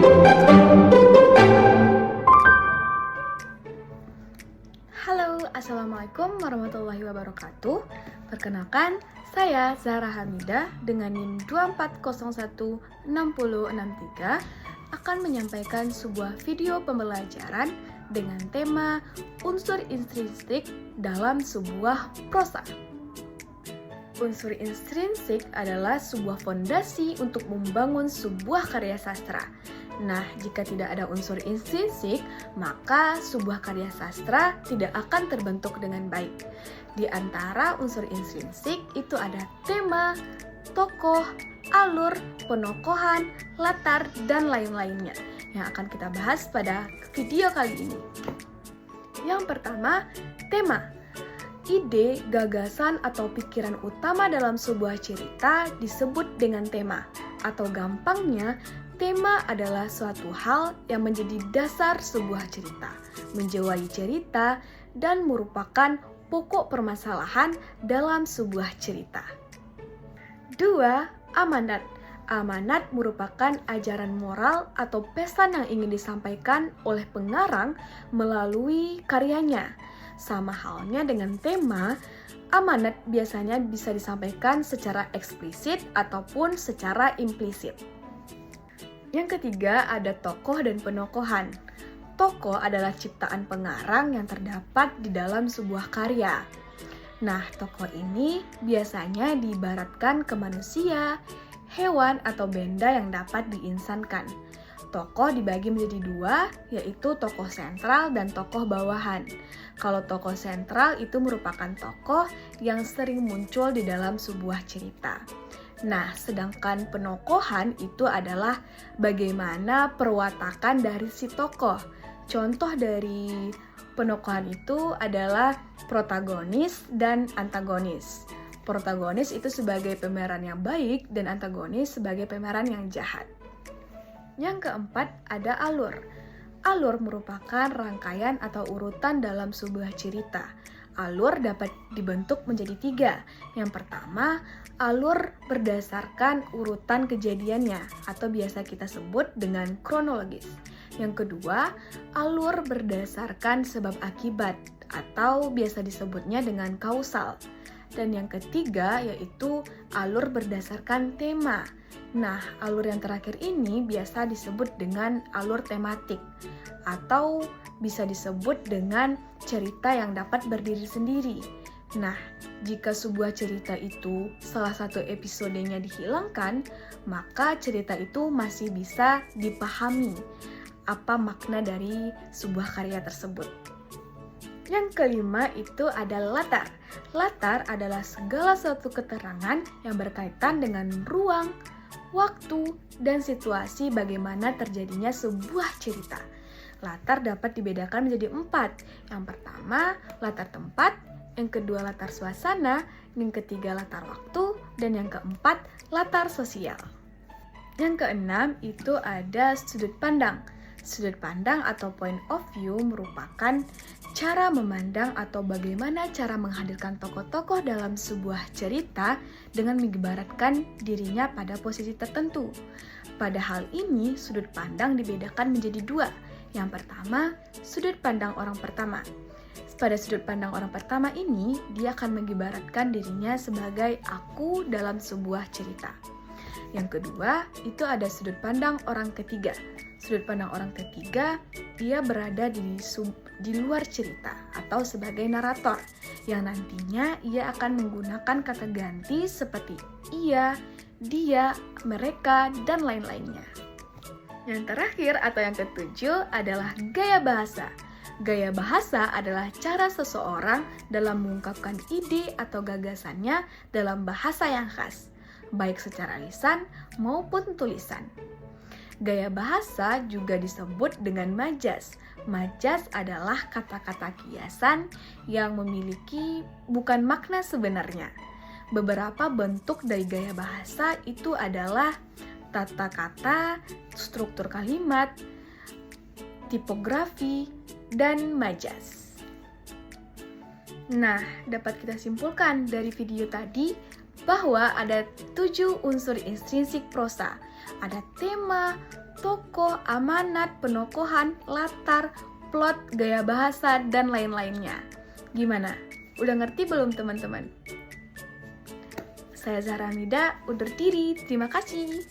Halo, Assalamualaikum warahmatullahi wabarakatuh. Perkenalkan, saya Zahra Hamidah dengan NIM 24016063 akan menyampaikan sebuah video pembelajaran dengan tema unsur intrinsik dalam sebuah prosa. Unsur intrinsik adalah sebuah fondasi untuk membangun sebuah karya sastra. Nah, jika tidak ada unsur intrinsik, maka sebuah karya sastra tidak akan terbentuk dengan baik. Di antara unsur intrinsik itu ada tema, tokoh, alur, penokohan, latar, dan lain-lainnya yang akan kita bahas pada video kali ini. Yang pertama, tema. Ide, gagasan, atau pikiran utama dalam sebuah cerita disebut dengan tema. Atau gampangnya, tema adalah suatu hal yang menjadi dasar sebuah cerita, menjiwai cerita, dan merupakan pokok permasalahan dalam sebuah cerita. 2. Amanat. Amanat merupakan ajaran moral atau pesan yang ingin disampaikan oleh pengarang melalui karyanya. Sama halnya dengan tema, amanat biasanya bisa disampaikan secara eksplisit ataupun secara implisit. Yang ketiga ada tokoh dan penokohan. Tokoh adalah ciptaan pengarang yang terdapat di dalam sebuah karya. Nah, tokoh ini biasanya diibaratkan ke manusia, hewan, atau benda yang dapat diinsankan. Tokoh dibagi menjadi dua, yaitu tokoh sentral dan tokoh bawahan. Kalau tokoh sentral itu merupakan tokoh yang sering muncul di dalam sebuah cerita. Nah, sedangkan penokohan itu adalah bagaimana perwatakan dari si tokoh. Contoh dari penokohan itu adalah protagonis dan antagonis. Protagonis itu sebagai pemeran yang baik dan antagonis sebagai pemeran yang jahat. Yang keempat ada alur. Alur merupakan rangkaian atau urutan dalam sebuah cerita. Alur dapat dibentuk menjadi tiga. Yang pertama, alur berdasarkan urutan kejadiannya atau biasa kita sebut dengan kronologis. Yang kedua, alur berdasarkan sebab akibat atau biasa disebutnya dengan kausal. Dan yang ketiga yaitu alur berdasarkan tema. Nah, alur yang terakhir ini biasa disebut dengan alur tematik atau bisa disebut dengan cerita yang dapat berdiri sendiri. Nah, jika sebuah cerita itu salah satu episodenya dihilangkan, maka cerita itu masih bisa dipahami apa makna dari sebuah karya tersebut. Yang kelima itu ada latar. Latar adalah segala suatu keterangan yang berkaitan dengan ruang, waktu, dan situasi bagaimana terjadinya sebuah cerita. Latar dapat dibedakan menjadi 4. Yang pertama, latar tempat. Yang kedua, latar suasana. Yang ketiga, latar waktu. Dan yang keempat, latar sosial. Yang keenam itu ada sudut pandang. Sudut pandang atau point of view merupakan cara memandang atau bagaimana cara menghadirkan tokoh-tokoh dalam sebuah cerita dengan mengibaratkan dirinya pada posisi tertentu. Pada hal ini, sudut pandang dibedakan menjadi 2. Yang pertama, sudut pandang orang pertama. Pada sudut pandang orang pertama ini, dia akan mengibaratkan dirinya sebagai aku dalam sebuah cerita. Yang kedua, itu ada sudut pandang orang ketiga. Sudut pandang orang ketiga, dia berada di luar cerita atau sebagai narator yang nantinya ia akan menggunakan kata ganti seperti ia, dia, mereka, dan lain-lainnya. Yang terakhir atau yang ketujuh adalah gaya bahasa. Gaya bahasa adalah cara seseorang dalam mengungkapkan ide atau gagasannya dalam bahasa yang khas, baik secara lisan maupun tulisan. Gaya bahasa juga disebut dengan majas. Majas adalah kata-kata kiasan yang memiliki bukan makna sebenarnya. Beberapa bentuk dari gaya bahasa itu adalah tata kata, struktur kalimat, tipografi, dan majas. Nah, dapat kita simpulkan dari video tadi bahwa ada 7 unsur intrinsik prosa. Ada tema, tokoh, amanat, penokohan, latar, plot, gaya bahasa, dan lain-lainnya. Gimana? Udah ngerti belum teman-teman? Saya Zahra Hamida, undur diri. Terima kasih.